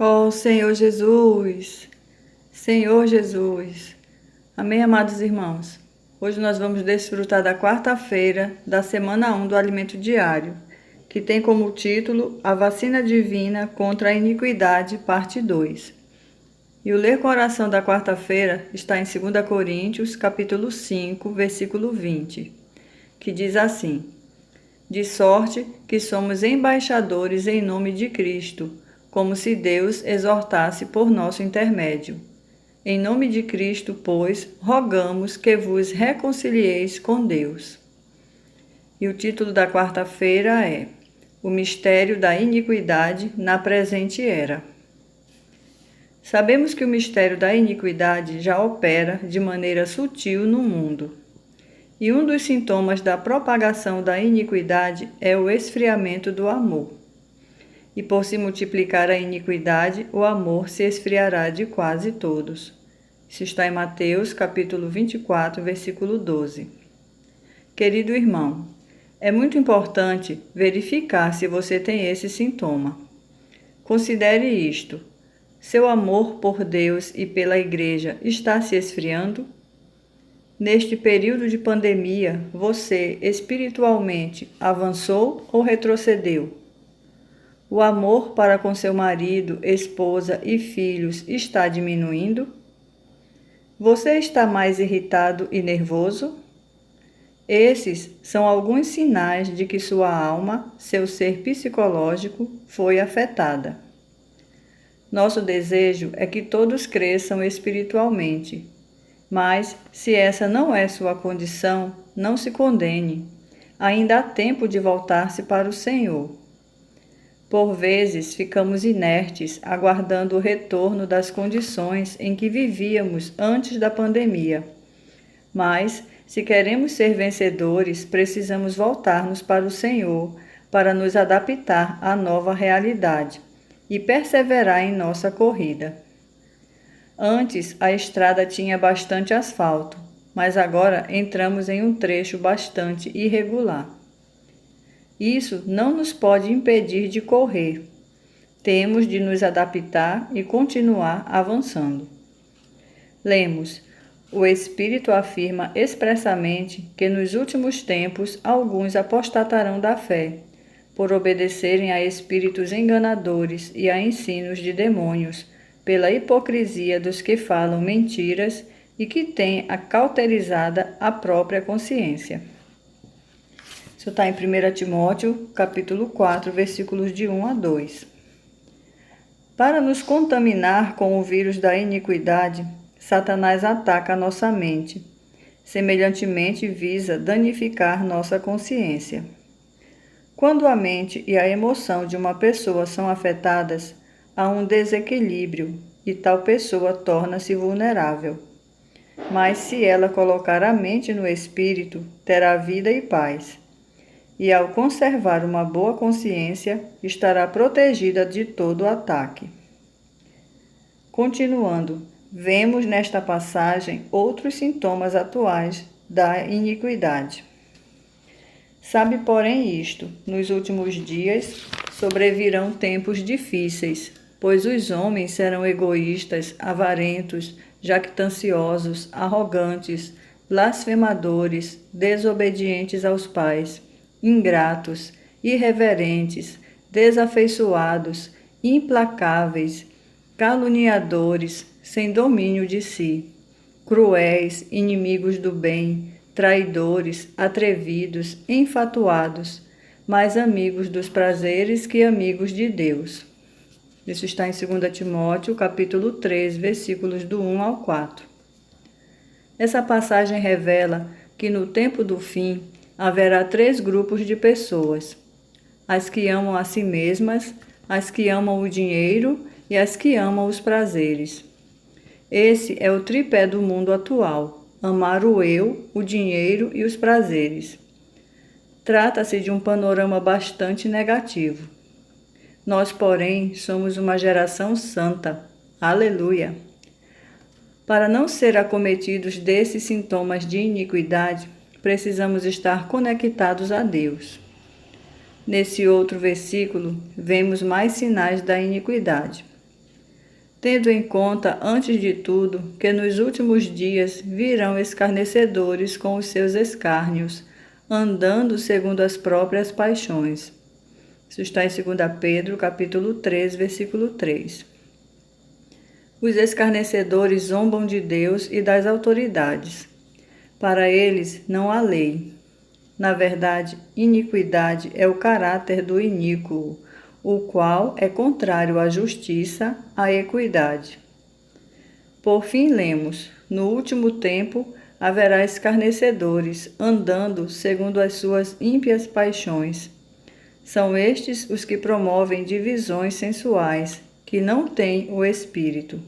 Ó Senhor Jesus, Senhor Jesus. Amém, amados irmãos. Hoje nós vamos desfrutar da quarta-feira da semana 1 do Alimento Diário, que tem como título A Vacina Divina contra a Iniquidade, parte 2. E o ler com oração da quarta-feira está em 2 Coríntios, capítulo 5, versículo 20, que diz assim: De sorte que somos embaixadores em nome de Cristo, como se Deus exortasse por nosso intermédio. Em nome de Cristo, pois, rogamos que vos reconcilieis com Deus. E o título da quarta-feira é O Mistério da Iniquidade na Presente Era. Sabemos que o mistério da iniquidade já opera de maneira sutil no mundo. E um dos sintomas da propagação da iniquidade é o esfriamento do amor. E por se multiplicar a iniquidade, o amor se esfriará de quase todos. Isso está em Mateus, capítulo 24, versículo 12. Querido irmão, é muito importante verificar se você tem esse sintoma. Considere isto: seu amor por Deus e pela Igreja está se esfriando? Neste período de pandemia, você espiritualmente avançou ou retrocedeu? O amor para com seu marido, esposa e filhos está diminuindo? Você está mais irritado e nervoso? Esses são alguns sinais de que sua alma, seu ser psicológico, foi afetada. Nosso desejo é que todos cresçam espiritualmente, mas se essa não é sua condição, não se condene. Ainda há tempo de voltar-se para o Senhor. Por vezes, ficamos inertes, aguardando o retorno das condições em que vivíamos antes da pandemia. Mas, se queremos ser vencedores, precisamos voltar-nos para o Senhor, para nos adaptar à nova realidade e perseverar em nossa corrida. Antes, a estrada tinha bastante asfalto, mas agora entramos em um trecho bastante irregular. Isso não nos pode impedir de correr. Temos de nos adaptar e continuar avançando. Lemos: o Espírito afirma expressamente que nos últimos tempos alguns apostatarão da fé, por obedecerem a espíritos enganadores e a ensinos de demônios, pela hipocrisia dos que falam mentiras e que têm acauterizada a própria consciência. Isso está em 1 Timóteo, capítulo 4, versículos de 1 a 2. Para nos contaminar com o vírus da iniquidade, Satanás ataca a nossa mente. Semelhantemente, visa danificar nossa consciência. Quando a mente e a emoção de uma pessoa são afetadas, há um desequilíbrio e tal pessoa torna-se vulnerável. Mas se ela colocar a mente no espírito, terá vida e paz. E ao conservar uma boa consciência, estará protegida de todo ataque. Continuando, vemos nesta passagem outros sintomas atuais da iniquidade. Sabe, porém, isto: nos últimos dias sobrevirão tempos difíceis, pois os homens serão egoístas, avarentos, jactanciosos, arrogantes, blasfemadores, desobedientes aos pais, ingratos, irreverentes, desafeiçoados, implacáveis, caluniadores, sem domínio de si, cruéis, inimigos do bem, traidores, atrevidos, enfatuados, mais amigos dos prazeres que amigos de Deus. Isso está em 2 Timóteo, capítulo 3, versículos do 1 ao 4. Essa passagem revela que no tempo do fim haverá 3 grupos de pessoas: as que amam a si mesmas, as que amam o dinheiro e as que amam os prazeres. Esse é o tripé do mundo atual: amar o eu, o dinheiro e os prazeres. Trata-se de um panorama bastante negativo. Nós, porém, somos uma geração santa. Aleluia! Para não ser acometidos desses sintomas de iniquidade, precisamos estar conectados a Deus. Nesse outro versículo, vemos mais sinais da iniquidade. tendo em conta, antes de tudo, que nos últimos dias virão escarnecedores com os seus escárnios, andando segundo as próprias paixões. Isso está em 2 Pedro, capítulo 3, versículo 3. Os escarnecedores zombam de Deus e das autoridades. Para eles não há lei. Na verdade, iniquidade é o caráter do iníquo, o qual é contrário à justiça, à equidade. Por fim, lemos: no último tempo haverá escarnecedores, andando segundo as suas ímpias paixões. São estes os que promovem divisões sensuais, que não têm o Espírito.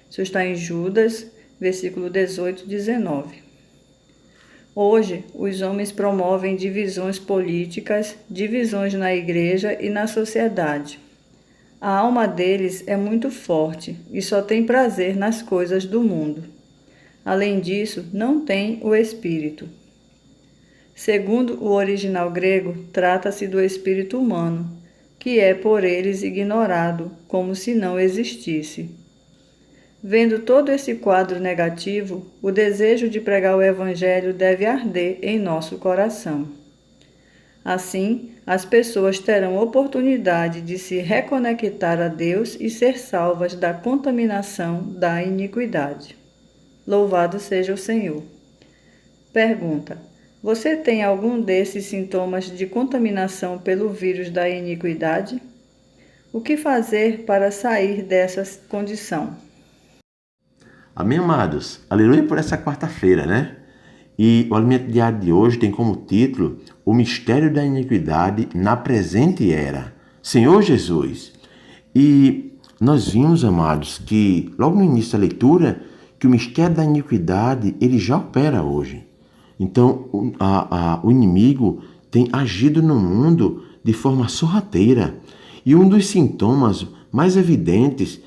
Isso está em Judas, versículo 18 e 19. Hoje, os homens promovem divisões políticas, divisões na igreja e na sociedade. A alma deles é muito forte e só tem prazer nas coisas do mundo. Além disso, não tem o Espírito. Segundo o original grego, trata-se do espírito humano, que é por eles ignorado, como se não existisse. Vendo todo esse quadro negativo, o desejo de pregar o Evangelho deve arder em nosso coração. Assim, as pessoas terão oportunidade de se reconectar a Deus e ser salvas da contaminação da iniquidade. Louvado seja o Senhor. Pergunta: você tem algum desses sintomas de contaminação pelo vírus da iniquidade? O que fazer para sair dessa condição? Amém, amados? Aleluia por essa quarta-feira, né? E o alimento diário de hoje tem como título O Mistério da Iniquidade na Presente Era. Senhor Jesus. E nós vimos, amados, que logo no início da leitura, que o mistério da iniquidade, ele já opera hoje. Então, o inimigo tem agido no mundo de forma sorrateira. E um dos sintomas mais evidentes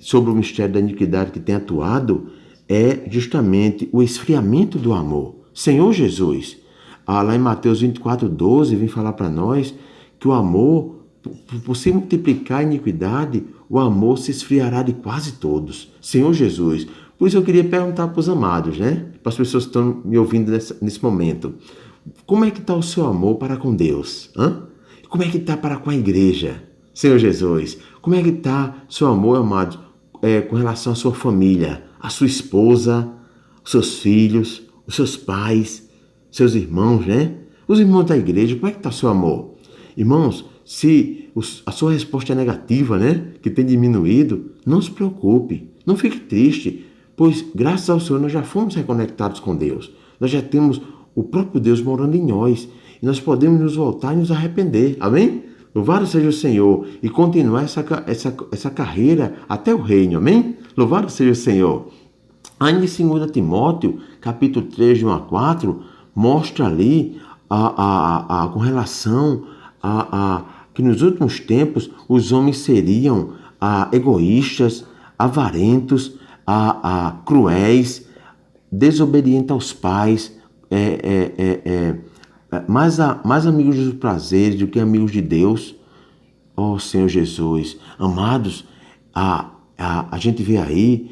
sobre o mistério da iniquidade que tem atuado é justamente o esfriamento do amor. Senhor Jesus, lá em Mateus 24:12, vem falar para nós que o amor, por se multiplicar a iniquidade, o amor se esfriará de quase todos. Senhor Jesus, por isso eu queria perguntar para os amados, né? Para as pessoas que estão me ouvindo nesse momento. Como é que está o seu amor para com Deus? Como é que está para com a igreja? Senhor Jesus, como é que está seu amor, amados, com relação à sua família, à sua esposa, os seus filhos, os seus pais, seus irmãos, né? Os irmãos da igreja, como é que está o seu amor? Irmãos, se a sua resposta é negativa, né? Que tem diminuído, não se preocupe, não fique triste, pois graças ao Senhor nós já fomos reconectados com Deus. Nós já temos o próprio Deus morando em nós e nós podemos nos voltar e nos arrepender. Amém? Louvado seja o Senhor e continuar essa carreira até o reino. Amém? Louvado seja o Senhor. Ainda em 2 Timóteo, capítulo 3, de 1 a 4, mostra ali com relação a que nos últimos tempos os homens seriam egoístas, avarentos, cruéis, desobedientes aos pais, mais amigos dos prazeres do que amigos de Deus. Oh, Senhor Jesus, amados, a gente vê aí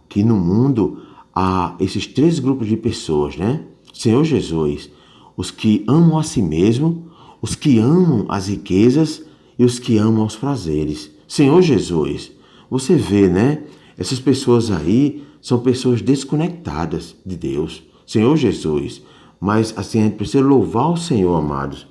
que no mundo há esses três grupos de pessoas, né? Senhor Jesus, os que amam a si mesmo, os que amam as riquezas e os que amam os prazeres. Senhor Jesus, você vê, né? Essas pessoas aí são pessoas desconectadas de Deus. Senhor Jesus, mas assim a gente precisa louvar o Senhor, amados,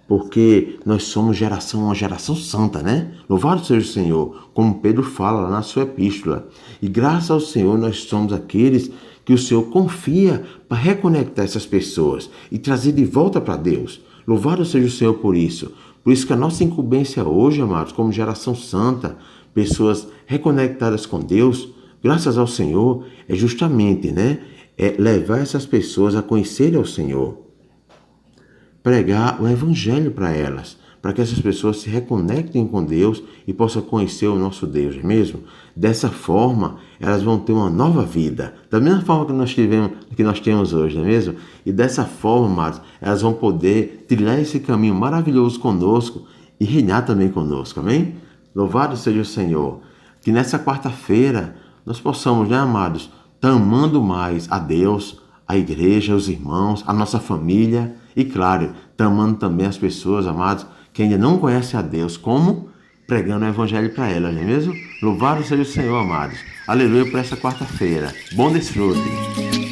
porque nós somos uma geração santa, né? Louvado seja o Senhor, como Pedro fala lá na sua epístola. E graças ao Senhor nós somos aqueles que o Senhor confia para reconectar essas pessoas e trazer de volta para Deus. Louvado seja o Senhor por isso. Por isso que a nossa incumbência hoje, amados, como geração santa, pessoas reconectadas com Deus, graças ao Senhor, é justamente, né? Levar essas pessoas a conhecerem ao Senhor. Pregar o Evangelho para elas, para que essas pessoas se reconectem com Deus e possam conhecer o nosso Deus, não é mesmo? Dessa forma, elas vão ter uma nova vida, da mesma forma que nós temos hoje, não é mesmo? E dessa forma, amados, elas vão poder trilhar esse caminho maravilhoso conosco e reinar também conosco, amém? Louvado seja o Senhor. Que nessa quarta-feira nós possamos, né, amados, estar amando mais a Deus, a igreja, os irmãos, a nossa família e, claro, estar amando também as pessoas, amados, que ainda não conhecem a Deus, como pregando o evangelho para elas, não é mesmo? Louvado seja o Senhor, amados. Aleluia por essa quarta-feira. Bom desfrute.